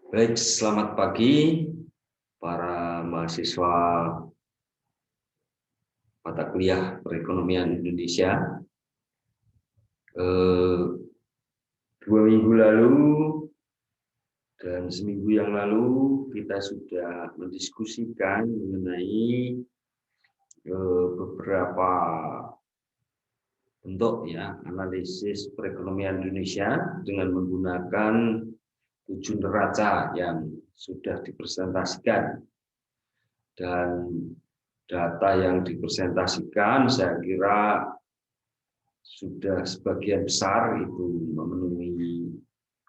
Baik, selamat pagi para mahasiswa mata kuliah perekonomian Indonesia. 2 minggu lalu dan seminggu yang lalu kita sudah mendiskusikan mengenai beberapa bentuk analisis perekonomian Indonesia dengan menggunakan 7 neraca yang sudah dipresentasikan. Dan data yang dipresentasikan saya kira sudah sebagian besar itu memenuhi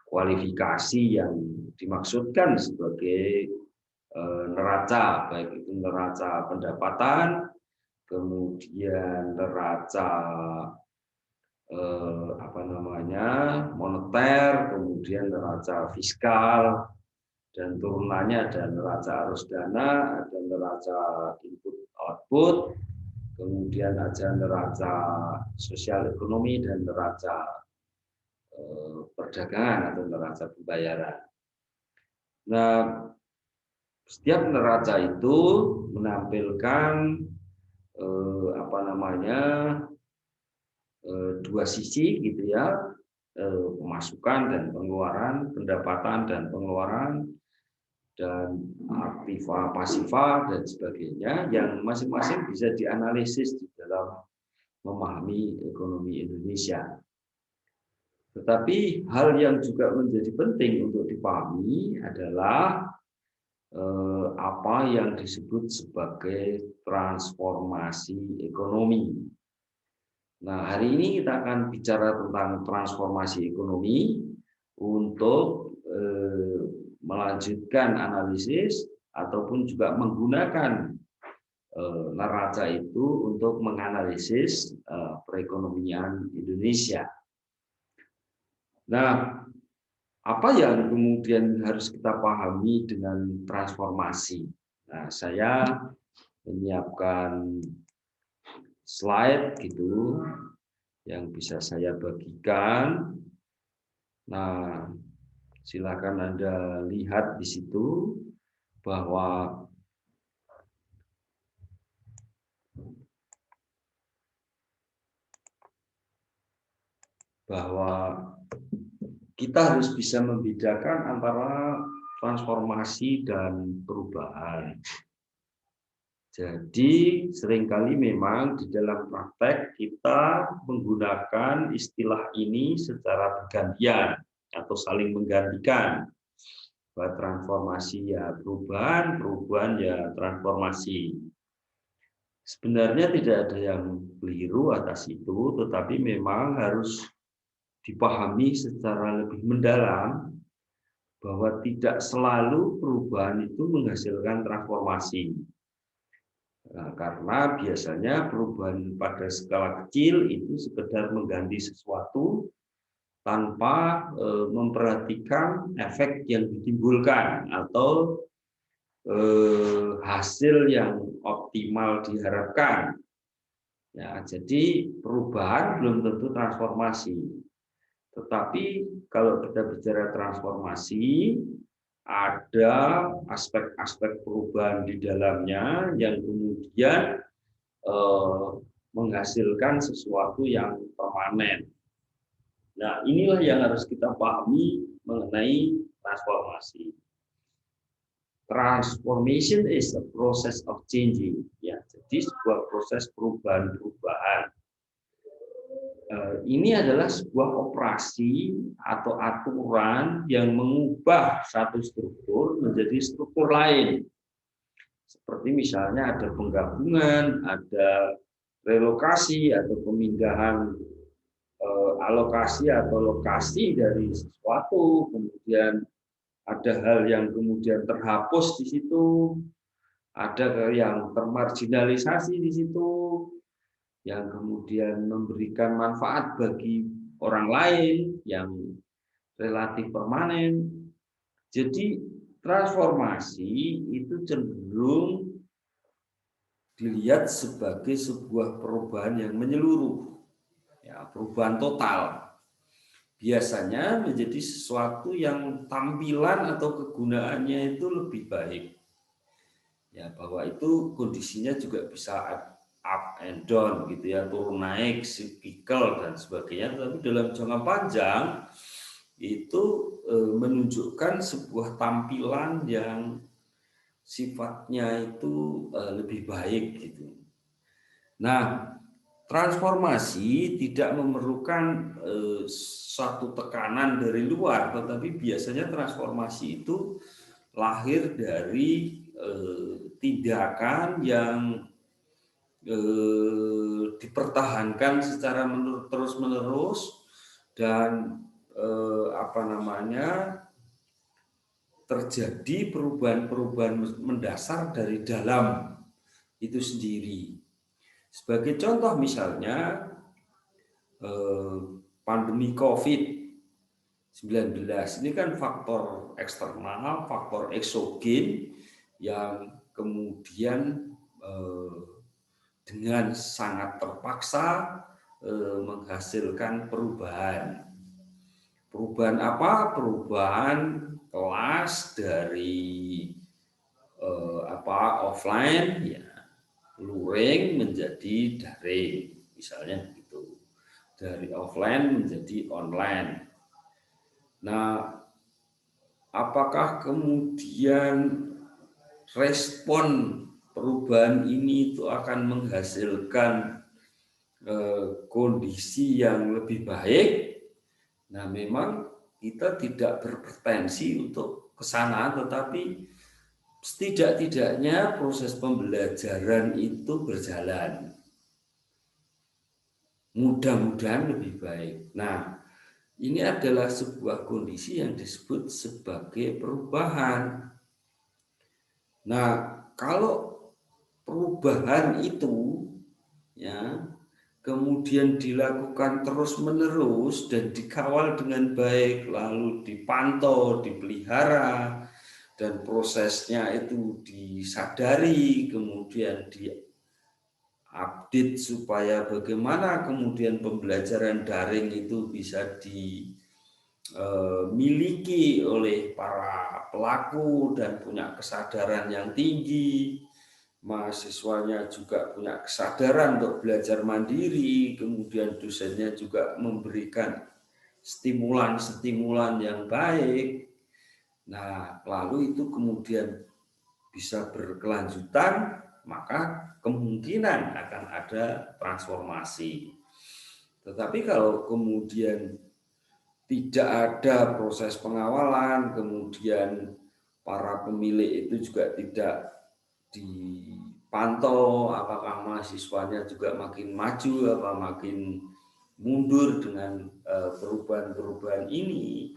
kualifikasi yang dimaksudkan sebagai neraca, baik itu neraca pendapatan, kemudian neraca moneter, kemudian neraca fiskal, dan turunannya ada neraca arus dana, ada neraca input output, kemudian ada neraca sosial ekonomi dan neraca perdagangan atau neraca pembayaran. Nah, setiap neraca itu menampilkan dua sisi gitu ya, pemasukan dan pengeluaran, pendapatan dan pengeluaran, dan aktiva pasifa dan sebagainya yang masing-masing bisa dianalisis di dalam memahami ekonomi Indonesia. Tetapi hal yang juga menjadi penting untuk dipahami adalah apa yang disebut sebagai transformasi ekonomi. Nah, hari ini kita akan bicara tentang transformasi ekonomi untuk melanjutkan analisis ataupun juga menggunakan neraca itu untuk menganalisis perekonomian Indonesia. Nah, apa yang kemudian harus kita pahami dengan transformasi? Nah, saya menyiapkan slide gitu yang bisa saya bagikan. Nah, silakan Anda lihat di situ bahwa kita harus bisa membedakan antara transformasi dan perubahan. Jadi seringkali memang di dalam praktek kita menggunakan istilah ini secara bergantian atau saling menggantikan. Bahwa transformasi ya perubahan, perubahan ya transformasi. Sebenarnya tidak ada yang keliru atas itu, tetapi memang harus dipahami secara lebih mendalam bahwa tidak selalu perubahan itu menghasilkan transformasi. Nah, karena biasanya perubahan pada skala kecil itu sekedar mengganti sesuatu tanpa memperhatikan efek yang ditimbulkan atau hasil yang optimal diharapkan. Ya, jadi perubahan belum tentu transformasi. Tetapi kalau kita bicara transformasi, ada aspek-aspek perubahan di dalamnya yang kemudian menghasilkan sesuatu yang permanen. Nah, inilah yang harus kita pahami mengenai transformasi. Transformation is a process of changing. Ya, jadi sebuah proses perubahan-perubahan. Ini adalah sebuah operasi atau aturan yang mengubah satu struktur menjadi struktur lain. Seperti misalnya ada penggabungan, ada relokasi atau pemindahan alokasi atau lokasi dari sesuatu, kemudian ada hal yang kemudian terhapus di situ, ada yang termarginalisasi di situ, yang kemudian memberikan manfaat bagi orang lain yang relatif permanen. Jadi transformasi itu cenderung dilihat sebagai sebuah perubahan yang menyeluruh, ya, perubahan total. biasanya menjadi sesuatu yang tampilan atau kegunaannya itu lebih baik. Ya, bahwa itu kondisinya juga bisa up and down gitu ya, turun naik, siklikal dan sebagainya. Tapi dalam jangka panjang itu menunjukkan sebuah tampilan yang sifatnya itu lebih baik gitu. Nah, transformasi tidak memerlukan suatu tekanan dari luar, tetapi biasanya transformasi itu lahir dari tindakan yang dipertahankan secara terus-menerus dan terjadi perubahan-perubahan mendasar dari dalam itu sendiri. Sebagai contoh misalnya pandemi COVID-19 ini kan faktor eksternal, faktor eksogen yang kemudian dengan sangat terpaksa menghasilkan perubahan. Perubahan apa? Perubahan kelas dari offline ya, luring menjadi daring, misalnya begitu. Dari offline menjadi online. Nah, apakah kemudian respon perubahan ini itu akan menghasilkan kondisi yang lebih baik? Nah, memang kita tidak berpretensi untuk ke sana, tetapi setidak-tidaknya proses pembelajaran itu berjalan. Mudah-mudahan lebih baik. Nah, ini adalah sebuah kondisi yang disebut sebagai perubahan. Nah, kalau perubahan itu ya kemudian dilakukan terus-menerus dan dikawal dengan baik, lalu dipantau, dipelihara, dan prosesnya itu disadari, kemudian diupdate supaya bagaimana kemudian pembelajaran daring itu bisa dimiliki oleh para pelaku dan punya kesadaran yang tinggi. Mahasiswanya juga punya kesadaran untuk belajar mandiri, kemudian dosennya juga memberikan stimulan-stimulan yang baik. Nah, lalu itu kemudian bisa berkelanjutan, maka kemungkinan akan ada transformasi. Tetapi kalau kemudian tidak ada proses pengawalan, kemudian para pemilik itu juga tidak dipantau apakah mahasiswanya juga makin maju apa makin mundur dengan perubahan-perubahan ini.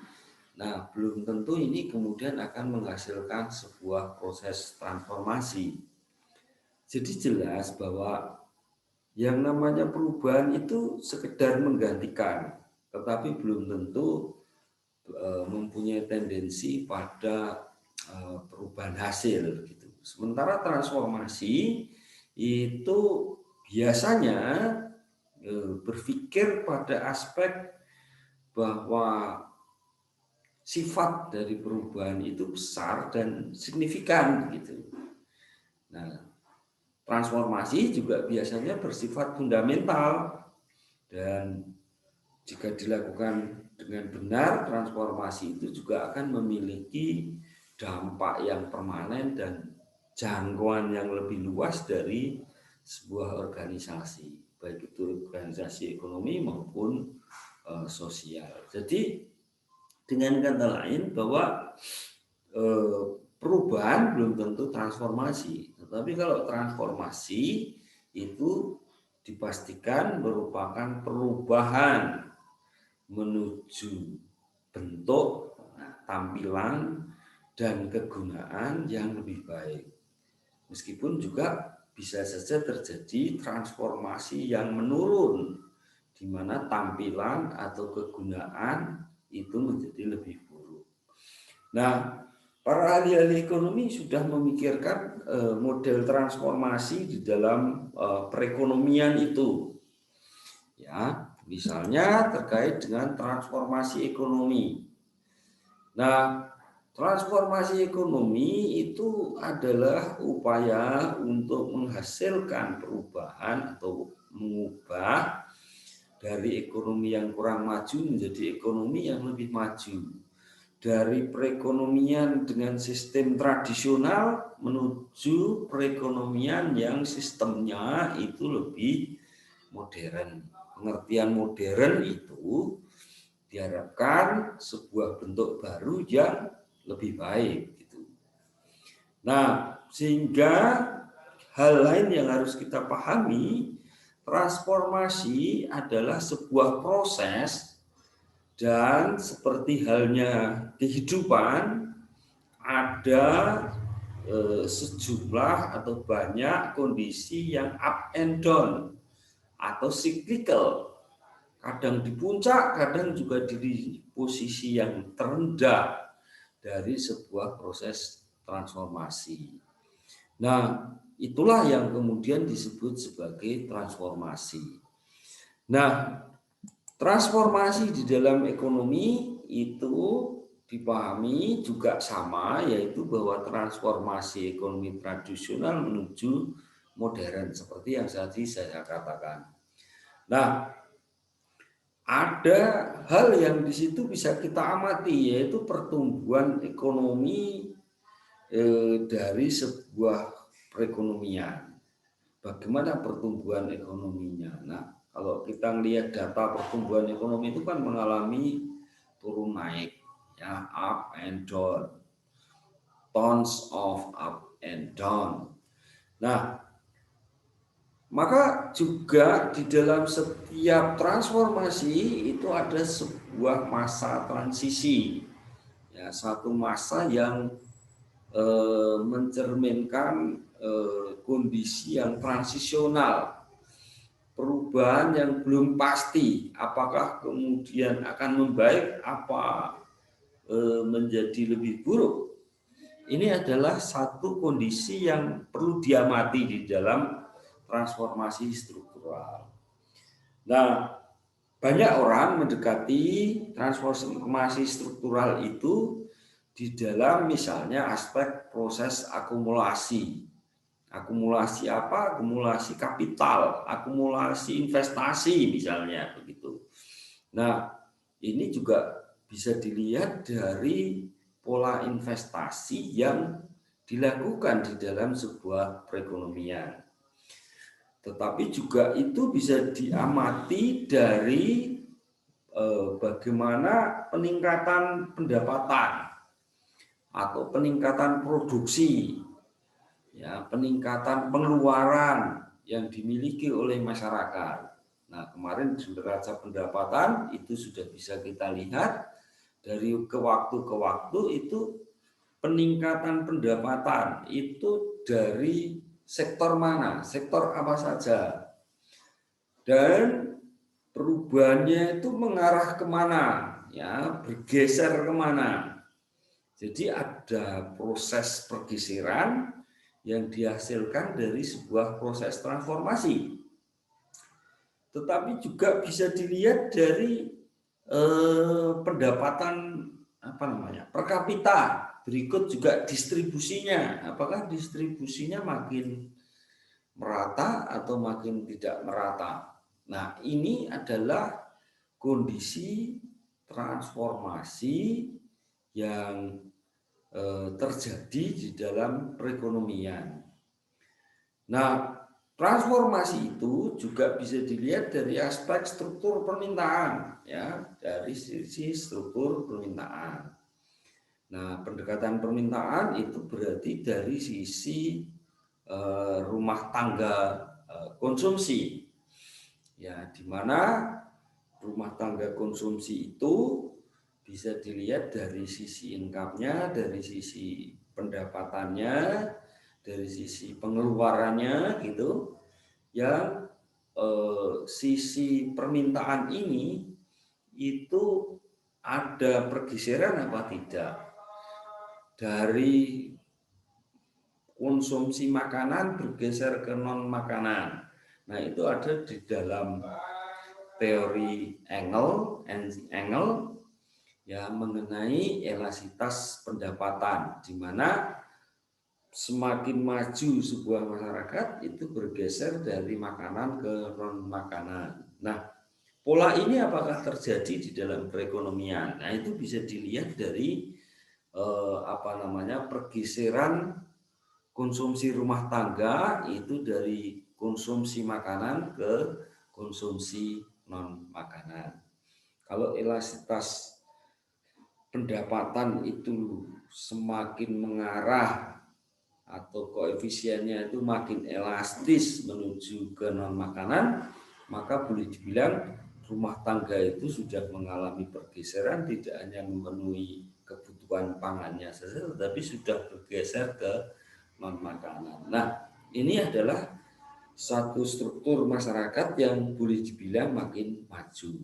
Nah, belum tentu ini kemudian akan menghasilkan sebuah proses transformasi. Jadi jelas bahwa yang namanya perubahan itu sekedar menggantikan, tetapi belum tentu mempunyai tendensi pada perubahan hasil gitu. Sementara transformasi itu biasanya berpikir pada aspek bahwa sifat dari perubahan itu besar dan signifikan gitu. Nah, transformasi juga biasanya bersifat fundamental dan jika dilakukan dengan benar, transformasi itu juga akan memiliki dampak yang permanen dan jangkauan yang lebih luas dari sebuah organisasi, baik itu organisasi ekonomi maupun sosial. Jadi dengan kata lain bahwa perubahan belum tentu transformasi, tetapi kalau transformasi itu dipastikan merupakan perubahan menuju bentuk, tampilan, dan kegunaan yang lebih baik. Meskipun juga bisa saja terjadi transformasi yang menurun, di mana tampilan atau kegunaan itu menjadi lebih buruk. Nah, para ahli-ahli ekonomi sudah memikirkan model transformasi di dalam perekonomian itu. Ya, misalnya terkait dengan transformasi ekonomi. Nah, transformasi ekonomi itu adalah upaya untuk menghasilkan perubahan atau mengubah dari ekonomi yang kurang maju menjadi ekonomi yang lebih maju. Dari perekonomian dengan sistem tradisional menuju perekonomian yang sistemnya itu lebih modern. Pengertian modern itu diharapkan sebuah bentuk baru yang lebih baik. Nah, sehingga hal lain yang harus kita pahami, transformasi adalah sebuah proses dan seperti halnya kehidupan, ada sejumlah atau banyak kondisi yang up and down atau cyclical. Kadang di puncak, kadang juga di posisi yang terendah dari sebuah proses transformasi. Nah, itulah yang kemudian disebut sebagai transformasi. Nah, transformasi di dalam ekonomi itu dipahami juga sama, yaitu bahwa transformasi ekonomi tradisional menuju modern, seperti yang tadi saya katakan. Nah, ada hal yang di situ bisa kita amati, yaitu pertumbuhan ekonomi dari sebuah perekonomian. Bagaimana pertumbuhan ekonominya? Nah, kalau kita lihat data pertumbuhan ekonomi itu kan mengalami turun naik, ya, up and down, tons of up and down. Nah, maka juga di dalam setiap transformasi itu ada sebuah masa transisi, ya, satu masa yang mencerminkan kondisi yang transisional, perubahan yang belum pasti, apakah kemudian akan membaik, apa menjadi lebih buruk. Ini adalah satu kondisi yang perlu diamati di dalam transformasi struktural. Nah, banyak orang mendekati transformasi struktural itu di dalam misalnya aspek proses akumulasi. Akumulasi apa? Akumulasi kapital, akumulasi investasi misalnya begitu. Nah, ini juga bisa dilihat dari pola investasi yang dilakukan di dalam sebuah perekonomian. Tetapi juga itu bisa diamati dari bagaimana peningkatan pendapatan atau peningkatan produksi, ya, peningkatan pengeluaran yang dimiliki oleh masyarakat. Nah, kemarin di neraca pendapatan itu sudah bisa kita lihat dari ke waktu itu peningkatan pendapatan itu dari sektor mana, sektor apa saja, dan perubahannya itu mengarah kemana, ya, bergeser kemana. Jadi ada proses pergeseran yang dihasilkan dari sebuah proses transformasi. Tetapi juga bisa dilihat dari pendapatan per kapita. Berikut juga distribusinya. Apakah distribusinya makin merata atau makin tidak merata? Nah, ini adalah kondisi transformasi yang terjadi di dalam perekonomian. Nah, transformasi itu juga bisa dilihat dari aspek struktur permintaan, ya, dari sisi struktur permintaan. Nah, pendekatan permintaan itu berarti dari sisi rumah tangga konsumsi, ya, di mana rumah tangga konsumsi itu bisa dilihat dari sisi income-nya, dari sisi pendapatannya, dari sisi pengeluarannya gitu. Yang sisi permintaan ini itu ada pergeseran apa tidak dari konsumsi makanan bergeser ke non makanan. Nah, itu ada di dalam teori Engel ya mengenai elastisitas pendapatan, di mana semakin maju sebuah masyarakat itu bergeser dari makanan ke non makanan. Nah, pola ini apakah terjadi di dalam perekonomian? Nah, itu bisa dilihat dari pergeseran konsumsi rumah tangga itu dari konsumsi makanan ke konsumsi non makanan. Kalau elastisitas pendapatan itu semakin mengarah atau koefisiennya itu makin elastis menuju ke non makanan, maka boleh dibilang rumah tangga itu sudah mengalami pergeseran, tidak hanya memenuhi kebutuhan pangannya saja, tetapi sudah bergeser ke non makanan. Nah, ini adalah satu struktur masyarakat yang boleh dibilang makin maju.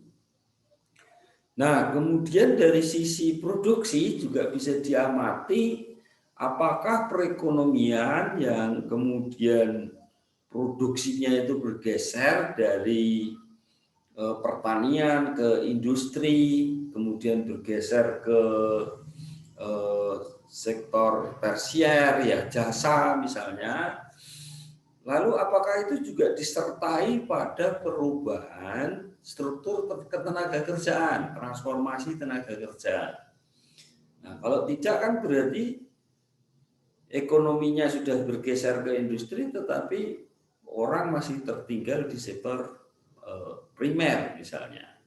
Nah, kemudian dari sisi produksi juga bisa diamati apakah perekonomian yang kemudian produksinya itu bergeser dari pertanian ke industri, kemudian bergeser ke sektor tersier, ya jasa misalnya. Lalu apakah itu juga disertai pada perubahan struktur ketenaga kerjaan, transformasi tenaga kerja? Nah, kalau tidak kan berarti ekonominya sudah bergeser ke industri, tetapi orang masih tertinggal di sektor primer misalnya.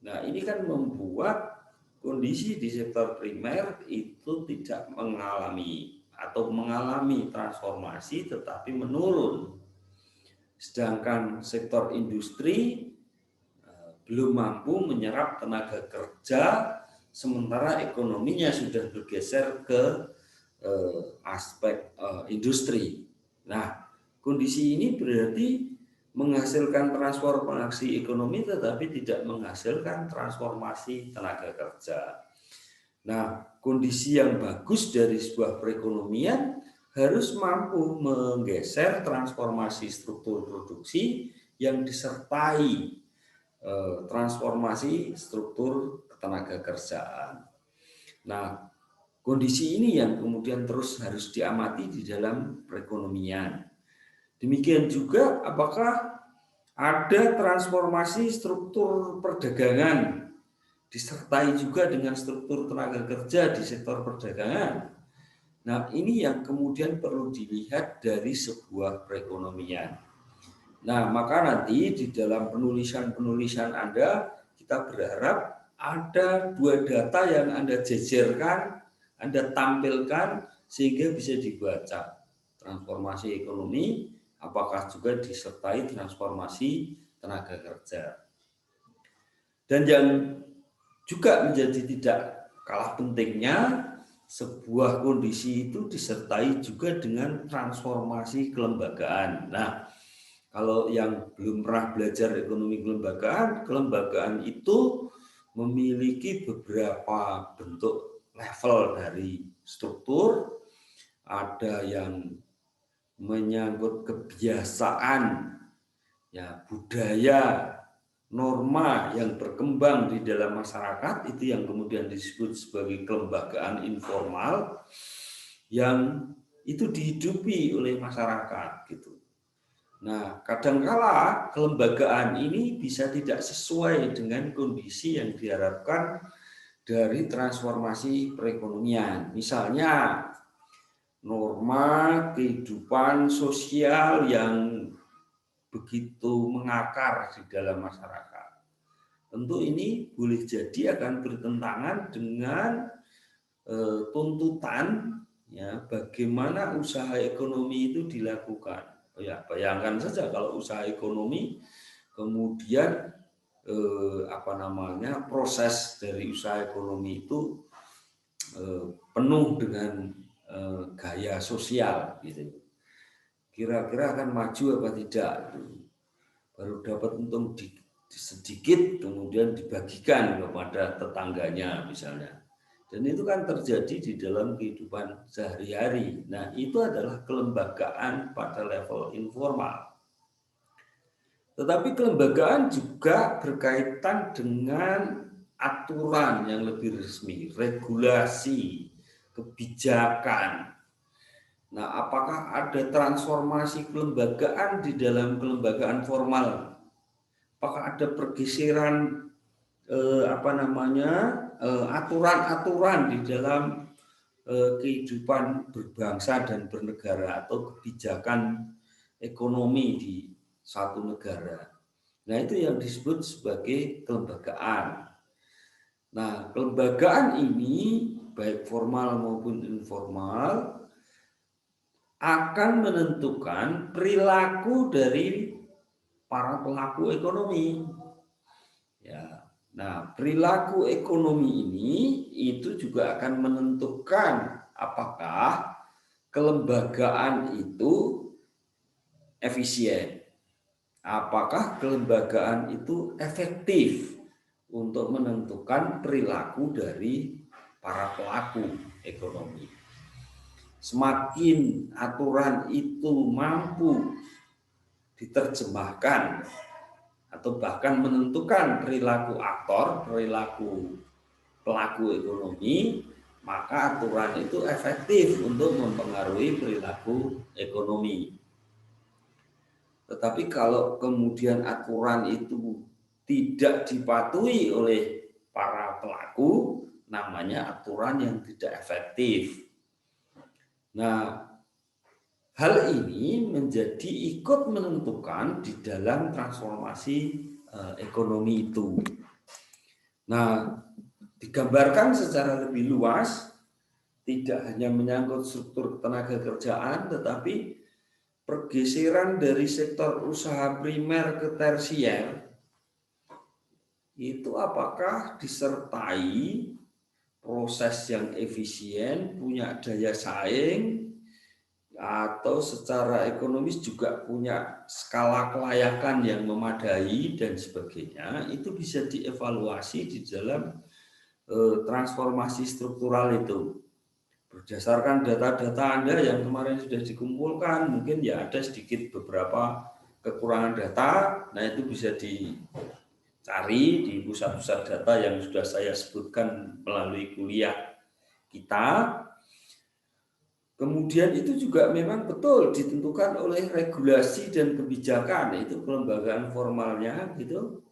Nah, ini kan membuat kondisi di sektor primer itu tidak mengalami atau mengalami transformasi tetapi menurun. Sedangkan sektor industri belum mampu menyerap tenaga kerja, sementara ekonominya sudah bergeser ke aspek industri. Nah, kondisi ini berarti menghasilkan transformasi ekonomi tetapi tidak menghasilkan transformasi tenaga kerja. Nah, kondisi yang bagus dari sebuah perekonomian harus mampu menggeser transformasi struktur produksi yang disertai transformasi struktur tenaga kerjaan. Nah, kondisi ini yang kemudian terus harus diamati di dalam perekonomian. Demikian juga apakah ada transformasi struktur perdagangan disertai juga dengan struktur tenaga kerja di sektor perdagangan. Nah, ini yang kemudian perlu dilihat dari sebuah perekonomian. Nah, maka nanti di dalam penulisan Anda, kita berharap ada dua data yang Anda jejerkan, Anda tampilkan, sehingga bisa dibaca. Transformasi ekonomi, apakah juga disertai transformasi tenaga kerja. Dan yang juga menjadi tidak kalah pentingnya, sebuah kondisi itu disertai juga dengan transformasi kelembagaan. Nah, kalau yang belum pernah belajar ekonomi kelembagaan itu memiliki beberapa bentuk level dari struktur. Ada yang menyangkut kebiasaan, ya budaya, norma yang berkembang di dalam masyarakat, itu yang kemudian disebut sebagai kelembagaan informal yang itu dihidupi oleh masyarakat gitu. Nah, kadangkala kelembagaan ini bisa tidak sesuai dengan kondisi yang diharapkan dari transformasi perekonomian. Misalnya norma kehidupan sosial yang begitu mengakar di dalam masyarakat. Tentu ini boleh jadi akan bertentangan dengan tuntutan ya bagaimana usaha ekonomi itu dilakukan. Ya, bayangkan saja kalau usaha ekonomi kemudian proses dari usaha ekonomi itu penuh dengan gaya sosial gitu. Kira-kira akan maju apa tidak? Baru dapat untung sedikit, kemudian dibagikan kepada tetangganya misalnya. Dan itu kan terjadi di dalam kehidupan sehari-hari. Nah, itu adalah kelembagaan pada level informal. Tetapi kelembagaan juga berkaitan dengan aturan yang lebih resmi, regulasi, kebijakan. Nah, apakah ada transformasi kelembagaan di dalam kelembagaan formal? Apakah ada pergeseran aturan-aturan di dalam kehidupan berbangsa dan bernegara atau kebijakan ekonomi di satu negara? Nah, itu yang disebut sebagai kelembagaan. Nah, kelembagaan ini baik formal maupun informal akan menentukan perilaku dari para pelaku ekonomi. Ya. Nah, perilaku ekonomi ini itu juga akan menentukan apakah kelembagaan itu efisien, apakah kelembagaan itu efektif untuk menentukan perilaku dari para pelaku ekonomi. Semakin aturan itu mampu diterjemahkan atau bahkan menentukan perilaku aktor, perilaku pelaku ekonomi, maka aturan itu efektif untuk mempengaruhi perilaku ekonomi. Tetapi kalau kemudian aturan itu tidak dipatuhi oleh para pelaku, namanya aturan yang tidak efektif. Nah, hal ini menjadi ikut menentukan di dalam transformasi ekonomi itu. Nah, digambarkan secara lebih luas, tidak hanya menyangkut struktur tenaga kerjaan, tetapi pergeseran dari sektor usaha primer ke tersier itu apakah disertai proses yang efisien, punya daya saing, atau secara ekonomis juga punya skala kelayakan yang memadai dan sebagainya, itu bisa dievaluasi di dalam transformasi struktural itu. Berdasarkan data-data Anda yang kemarin sudah dikumpulkan, mungkin ya ada sedikit beberapa kekurangan data, nah itu bisa dicari di pusat-pusat data yang sudah saya sebutkan melalui kuliah kita. Kemudian itu juga memang betul ditentukan oleh regulasi dan kebijakan, itu kelembagaan formalnya gitu.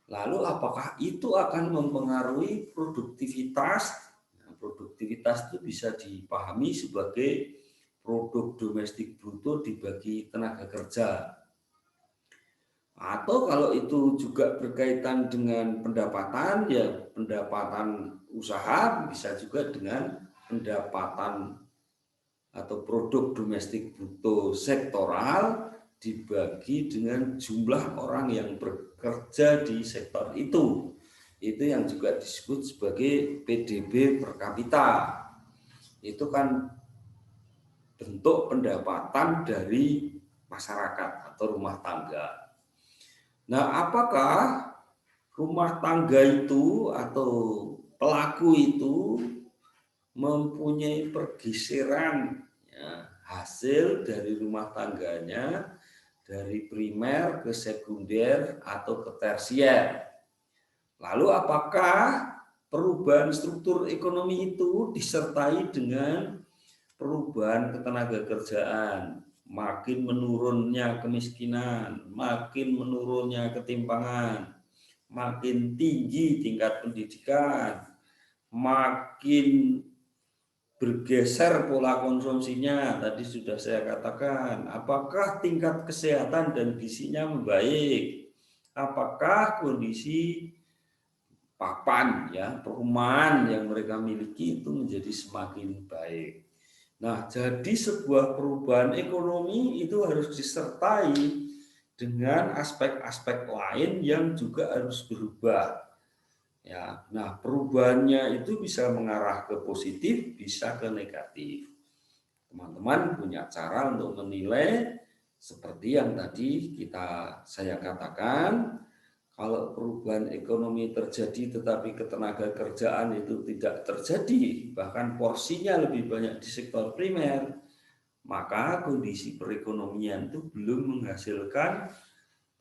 Lalu apakah itu akan mempengaruhi produktivitas? Nah, produktivitas itu bisa dipahami sebagai produk domestik bruto dibagi tenaga kerja. Atau kalau itu juga berkaitan dengan pendapatan, ya pendapatan usaha bisa juga dengan pendapatan atau produk domestik bruto sektoral dibagi dengan jumlah orang yang bekerja di sektor itu. Itu yang juga disebut sebagai PDB per kapita. Itu kan bentuk pendapatan dari masyarakat atau rumah tangga. Nah, apakah rumah tangga itu atau pelaku itu mempunyai pergeseran ya, hasil dari rumah tangganya dari primer ke sekunder atau ke tersier. Lalu apakah perubahan struktur ekonomi itu disertai dengan perubahan ketenaga kerjaan, makin menurunnya kemiskinan, makin menurunnya ketimpangan, makin tinggi tingkat pendidikan, makin bergeser pola konsumsinya, tadi sudah saya katakan, apakah tingkat kesehatan dan gizinya membaik, apakah kondisi papan ya perumahan yang mereka miliki itu menjadi semakin baik. Nah, jadi sebuah perubahan ekonomi itu harus disertai dengan aspek-aspek lain yang juga harus berubah. Ya, nah perubahannya itu bisa mengarah ke positif, bisa ke negatif. Teman-teman punya cara untuk menilai seperti yang tadi saya katakan, kalau perubahan ekonomi terjadi tetapi ketenaga kerjaan itu tidak terjadi, bahkan porsinya lebih banyak di sektor primer, maka kondisi perekonomian itu belum menghasilkan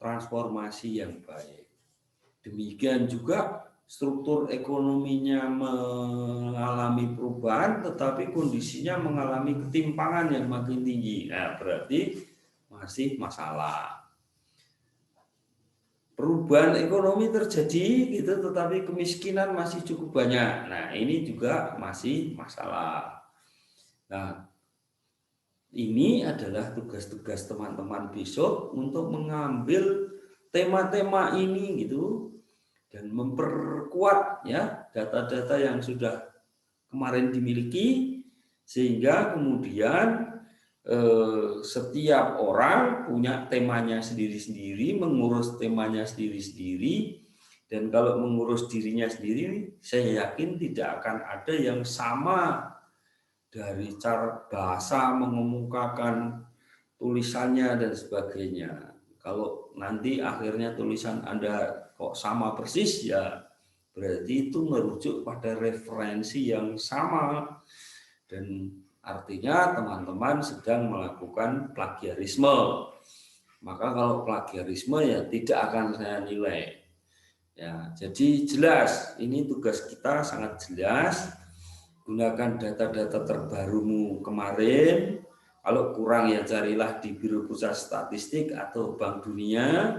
transformasi yang baik. Demikian juga struktur ekonominya mengalami perubahan, tetapi kondisinya mengalami ketimpangan yang makin tinggi. Nah, berarti masih masalah. Perubahan ekonomi terjadi, gitu, tetapi kemiskinan masih cukup banyak. Nah, ini juga masih masalah. Nah, ini adalah tugas-tugas teman-teman besok untuk mengambil tema-tema ini gitu dan memperkuat ya data-data yang sudah kemarin dimiliki, sehingga kemudian setiap orang punya temanya sendiri-sendiri, mengurus temanya sendiri-sendiri, dan kalau mengurus dirinya sendiri, saya yakin tidak akan ada yang sama dari cara bahasa mengemukakan tulisannya dan sebagainya. Kalau nanti akhirnya tulisan Anda kok sama persis, ya berarti itu merujuk pada referensi yang sama, dan artinya teman-teman sedang melakukan plagiarisme. Maka kalau plagiarisme ya tidak akan saya nilai. Ya, jadi jelas ini tugas kita sangat jelas. Gunakan data-data terbarumu kemarin. Kalau kurang ya carilah di Biro Pusat Statistik atau Bank Dunia.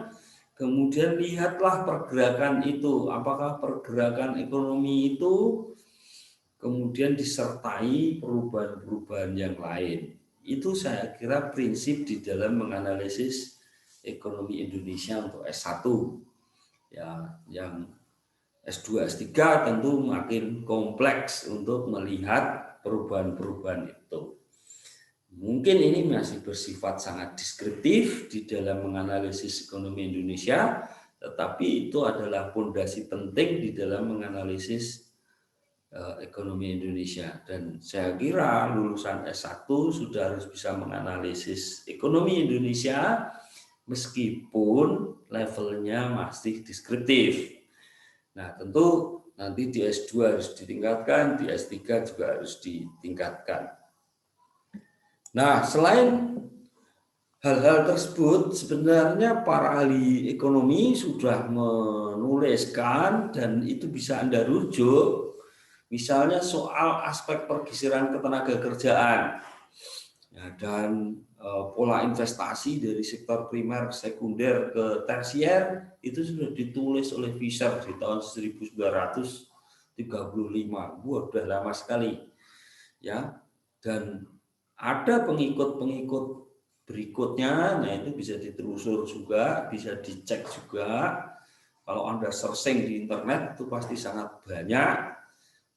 Kemudian lihatlah pergerakan itu, apakah pergerakan ekonomi itu kemudian disertai perubahan-perubahan yang lain. Itu saya kira prinsip di dalam menganalisis ekonomi Indonesia untuk S1. Ya, yang S2, S3 tentu makin kompleks untuk melihat perubahan-perubahan itu. Mungkin ini masih bersifat sangat deskriptif di dalam menganalisis ekonomi Indonesia, tetapi itu adalah fondasi penting di dalam menganalisis ekonomi Indonesia. Dan saya kira lulusan S1 sudah harus bisa menganalisis ekonomi Indonesia meskipun levelnya masih deskriptif. Nah, tentu nanti di S2 harus ditingkatkan, di S3 juga harus ditingkatkan. Nah, selain hal-hal tersebut, sebenarnya para ahli ekonomi sudah menuliskan dan itu bisa Anda rujuk, misalnya soal aspek pergeseran ketenagakerjaan ya, dan pola investasi dari sektor primer, sekunder ke tersier itu sudah ditulis oleh Fisher di tahun 1935. Wah, sudah lama sekali ya. Dan ada pengikut-pengikut berikutnya, nah itu bisa ditelusur juga, bisa dicek juga. Kalau Anda searching di internet itu pasti sangat banyak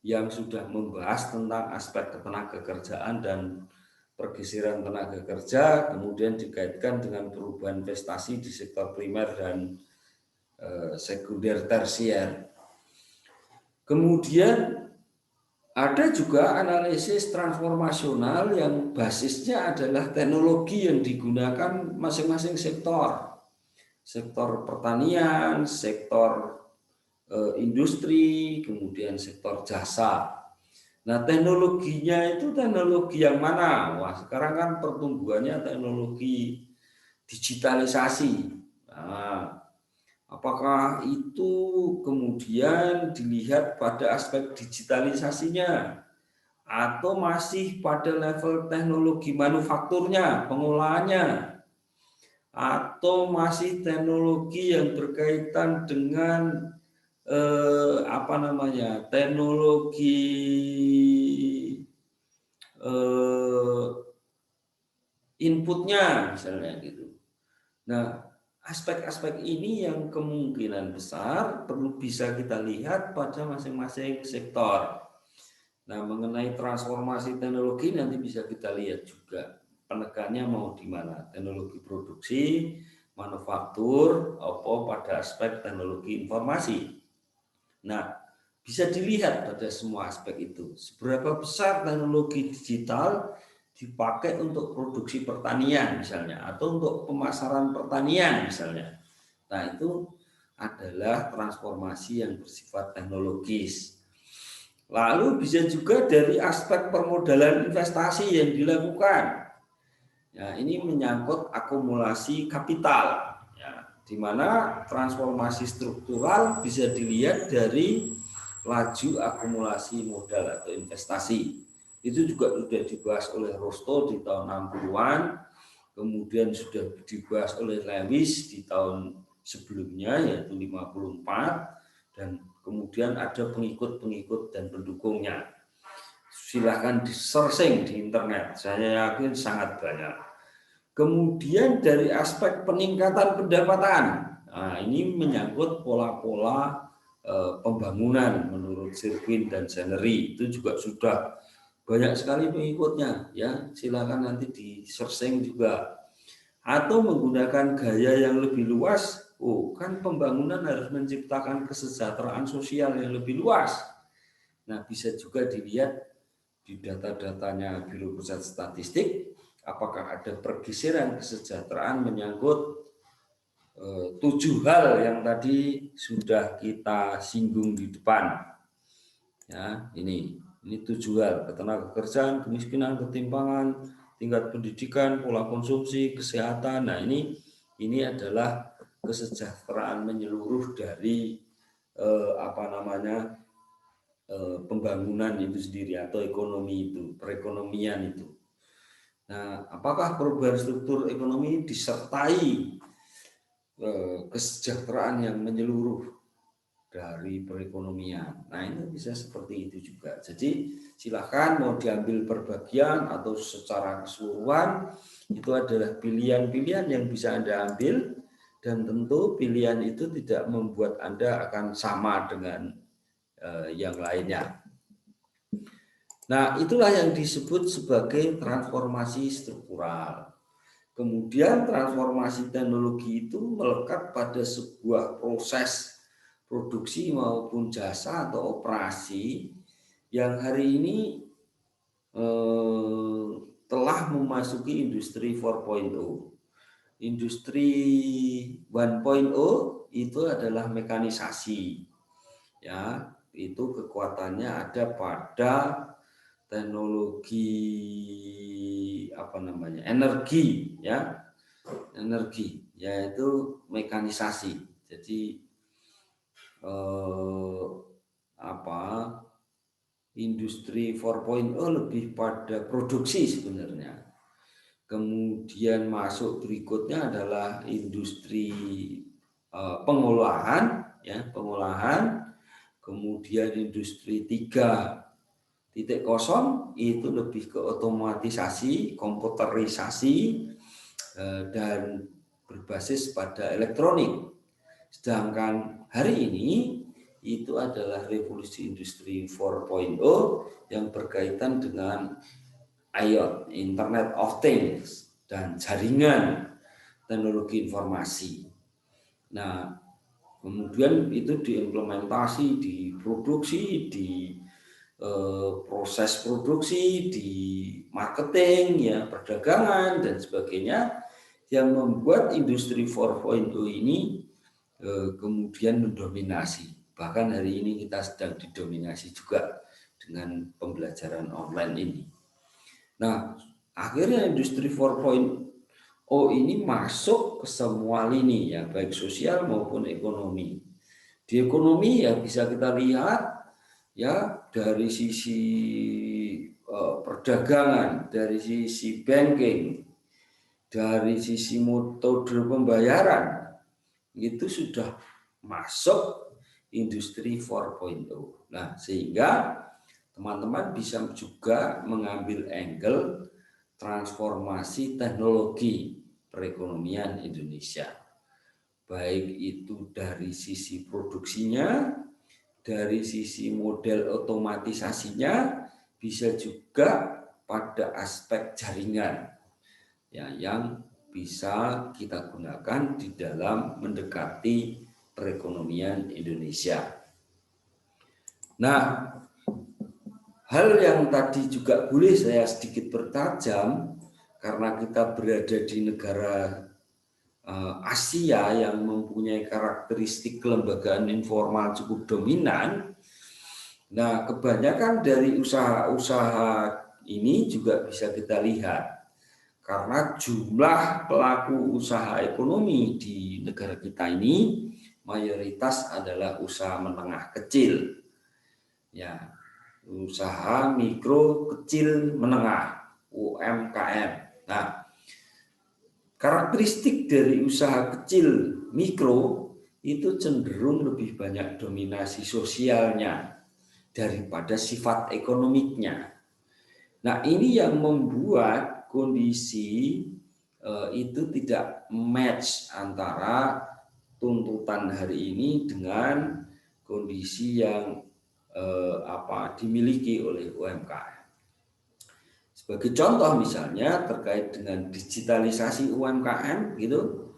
yang sudah membahas tentang aspek ketenagakerjaan dan pergeseran tenaga kerja, kemudian dikaitkan dengan perubahan investasi di sektor primer dan sekunder tersier. Kemudian ada juga analisis transformasional yang basisnya adalah teknologi yang digunakan masing-masing sektor. Sektor pertanian, sektor industri, kemudian sektor jasa. Nah, teknologinya itu teknologi yang mana? Wah, sekarang kan pertumbuhannya teknologi digitalisasi. Nah, apakah itu kemudian dilihat pada aspek digitalisasinya atau masih pada level teknologi manufakturnya, pengolahannya, atau masih teknologi yang berkaitan dengan teknologi inputnya misalnya gitu. Nah, aspek-aspek ini yang kemungkinan besar perlu bisa kita lihat pada masing-masing sektor. Nah, mengenai transformasi teknologi nanti bisa kita lihat juga penekannya mau di mana, teknologi produksi, manufaktur, atau pada aspek teknologi informasi. Nah, bisa dilihat pada semua aspek itu. Seberapa besar teknologi digital dipakai untuk produksi pertanian misalnya, atau untuk pemasaran pertanian misalnya. Nah, itu adalah transformasi yang bersifat teknologis. Lalu bisa juga dari aspek permodalan investasi yang dilakukan. Ya, ini menyangkut akumulasi kapital. Ya. di mana transformasi struktural bisa dilihat dari laju akumulasi modal atau investasi. Itu juga sudah dibahas oleh Rostow di tahun 60-an, kemudian sudah dibahas oleh Lewis di tahun sebelumnya yaitu 54, dan kemudian ada pengikut-pengikut dan pendukungnya. Silahkan di-searching di internet, saya yakin sangat banyak. Kemudian dari aspek peningkatan pendapatan, nah ini menyangkut pola-pola pembangunan menurut Sirkin dan Zenery, itu juga sudah banyak sekali pengikutnya, ya silakan nanti di searching juga. Atau menggunakan gaya yang lebih luas, kan pembangunan harus menciptakan kesejahteraan sosial yang lebih luas. Nah, bisa juga dilihat di data-datanya Biro Pusat Statistik, apakah ada pergeseran kesejahteraan menyangkut 7 hal yang tadi sudah kita singgung di depan. Ya, ini 7 hal: ketenagakerjaan, kemiskinan, ketimpangan, tingkat pendidikan, pola konsumsi, kesehatan. Nah, ini adalah kesejahteraan menyeluruh dari pembangunan itu sendiri atau ekonomi itu, perekonomian itu. Nah, apakah perubahan struktur ekonomi disertai kesejahteraan yang menyeluruh dari perekonomian? Nah, ini bisa seperti itu juga. Jadi silakan mau diambil berbagian atau secara keseluruhan, itu adalah pilihan-pilihan yang bisa Anda ambil, dan tentu pilihan itu tidak membuat Anda akan sama dengan yang lainnya. Nah, itulah yang disebut sebagai transformasi struktural. Kemudian transformasi teknologi itu melekat pada sebuah proses produksi maupun jasa atau operasi yang hari ini telah memasuki industri 4.0. Industri 1.0 itu adalah mekanisasi. Ya, itu kekuatannya ada pada teknologi energi, ya. Energi, yaitu mekanisasi. Jadi industri 4.0 lebih pada produksi sebenarnya. Kemudian masuk berikutnya adalah industri pengolahan, ya, pengolahan. Kemudian industri 3.0 itu lebih ke otomatisasi, komputerisasi, dan berbasis pada elektronik. Sedangkan hari ini itu adalah revolusi industri 4.0 yang berkaitan dengan IoT, Internet of Things, dan jaringan teknologi informasi. Nah, kemudian itu diimplementasi di produksi, di proses produksi, di marketing, ya, perdagangan dan sebagainya, yang membuat industri 4.0 ini kemudian mendominasi. Bahkan hari ini kita sedang didominasi juga dengan pembelajaran online ini. Nah, akhirnya industri 4.0 ini masuk ke semua lini, ya, baik sosial maupun ekonomi. Di ekonomi, ya, bisa kita lihat, ya, dari sisi perdagangan, dari sisi banking, dari sisi metode pembayaran, itu sudah masuk industri 4.0. Nah, sehingga teman-teman bisa juga mengambil angle transformasi teknologi perekonomian Indonesia. Baik itu dari sisi produksinya, dari sisi model otomatisasinya, bisa juga pada aspek jaringan, ya, yang bisa kita gunakan di dalam mendekati perekonomian Indonesia. Nah, hal yang tadi juga boleh saya sedikit bertajam, karena kita berada di negara Asia yang mempunyai karakteristik kelembagaan informal cukup dominan. Nah, kebanyakan dari usaha-usaha ini juga bisa kita lihat Karena jumlah pelaku usaha ekonomi di negara kita ini mayoritas adalah usaha menengah kecil, ya, usaha mikro kecil menengah (UMKM). Nah, karakteristik dari usaha kecil mikro itu cenderung lebih banyak dominasi sosialnya daripada sifat ekonomiknya. Nah, ini yang membuat kondisi itu tidak match antara tuntutan hari ini dengan kondisi yang dimiliki oleh UMKM. Sebagai contoh misalnya terkait dengan digitalisasi UMKM gitu.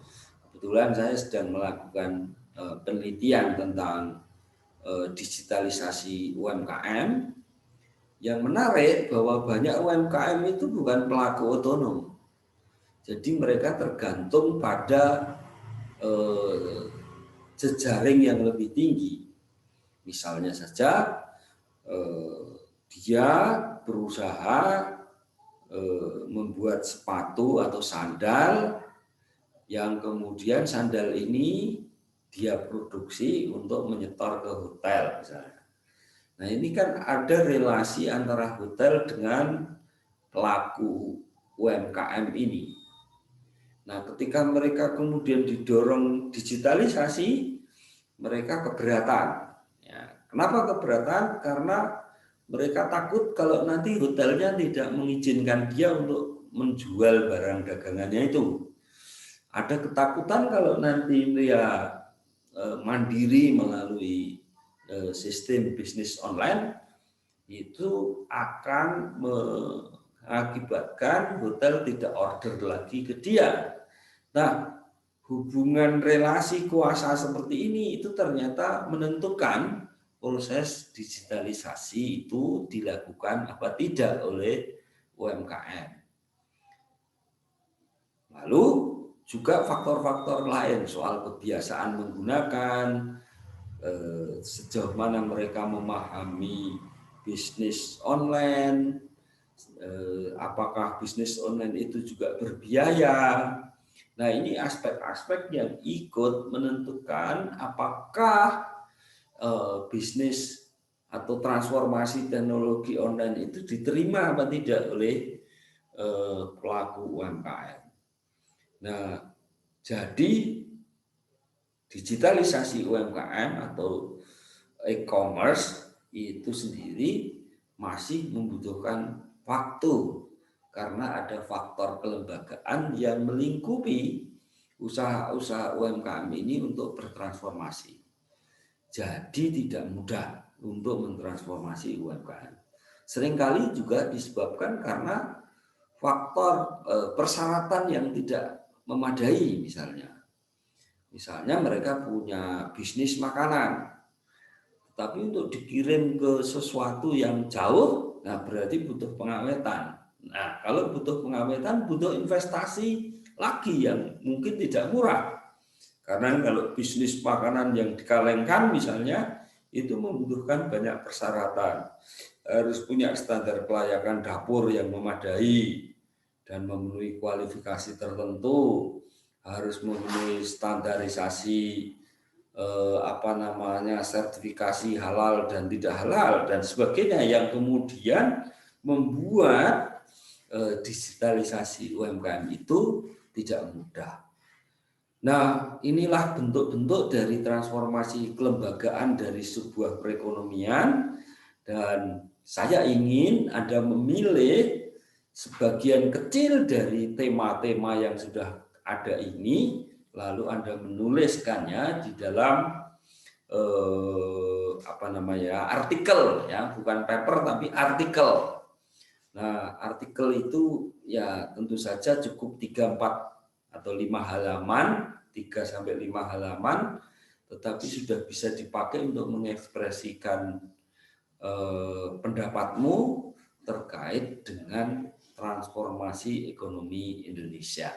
Kebetulan saya sedang melakukan penelitian tentang digitalisasi UMKM. Yang menarik bahwa banyak UMKM itu bukan pelaku otonom. Jadi mereka tergantung pada jejaring yang lebih tinggi. Misalnya saja dia berusaha membuat sepatu atau sandal yang kemudian sandal ini dia produksi untuk menyetor ke hotel misalnya. Nah, ini kan ada relasi antara hotel dengan pelaku UMKM ini. Nah, ketika mereka kemudian didorong digitalisasi, mereka keberatan. Ya, kenapa keberatan? Karena mereka takut kalau nanti hotelnya tidak mengizinkan dia untuk menjual barang dagangannya itu. Ada ketakutan kalau nanti dia mandiri melalui sistem bisnis online, itu akan mengakibatkan hotel tidak order lagi ke dia. Nah, hubungan relasi kuasa seperti ini itu ternyata menentukan proses digitalisasi itu dilakukan apa tidak oleh UMKM. Lalu juga faktor-faktor lain soal kebiasaan menggunakan, sejauh mana mereka memahami bisnis online, apakah bisnis online itu juga berbiaya. Nah, ini aspek-aspek yang ikut menentukan apakah bisnis atau transformasi teknologi online itu diterima atau tidak oleh pelaku UMKM. Nah, jadi digitalisasi UMKM atau e-commerce itu sendiri masih membutuhkan waktu karena ada faktor kelembagaan yang melingkupi usaha-usaha UMKM ini untuk bertransformasi. Jadi tidak mudah untuk mentransformasi UMKM. Seringkali juga disebabkan karena faktor persyaratan yang tidak memadai misalnya. Misalnya mereka punya bisnis makanan, tapi untuk dikirim ke sesuatu yang jauh, nah berarti butuh pengawetan. Nah, kalau butuh pengawetan, butuh investasi lagi yang mungkin tidak murah. Karena kalau bisnis makanan yang dikalengkan misalnya, itu membutuhkan banyak persyaratan. Harus punya standar kelayakan dapur yang memadai dan memenuhi kualifikasi tertentu. Harus memenuhi standarisasi sertifikasi halal dan tidak halal dan sebagainya yang kemudian membuat digitalisasi UMKM itu tidak mudah. Nah, inilah bentuk-bentuk dari transformasi kelembagaan dari sebuah perekonomian, dan saya ingin Anda memilih sebagian kecil dari tema-tema yang sudah ada ini, lalu Anda menuliskannya di dalam artikel, ya, bukan paper tapi artikel. Nah, artikel itu ya tentu saja cukup 3-4 atau 5 halaman, 3-5 halaman, tetapi sudah bisa dipakai untuk mengekspresikan pendapatmu terkait dengan transformasi ekonomi Indonesia.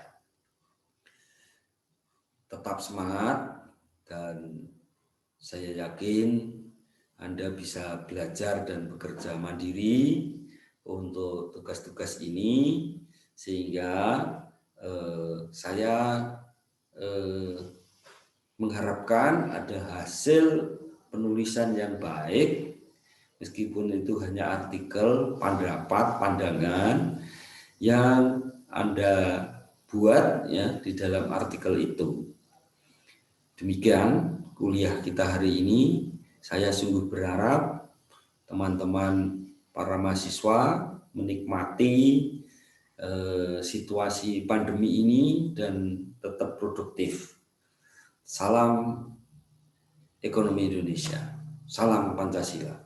Tetap semangat, dan saya yakin Anda bisa belajar dan bekerja mandiri untuk tugas-tugas ini, Sehingga saya mengharapkan ada hasil penulisan yang baik, meskipun itu hanya artikel, pendapat, pandangan yang Anda buat ya di dalam artikel itu. Demikian kuliah kita hari ini. Saya sungguh berharap teman-teman para mahasiswa menikmati situasi pandemi ini dan tetap produktif. Salam ekonomi Indonesia. Salam Pancasila.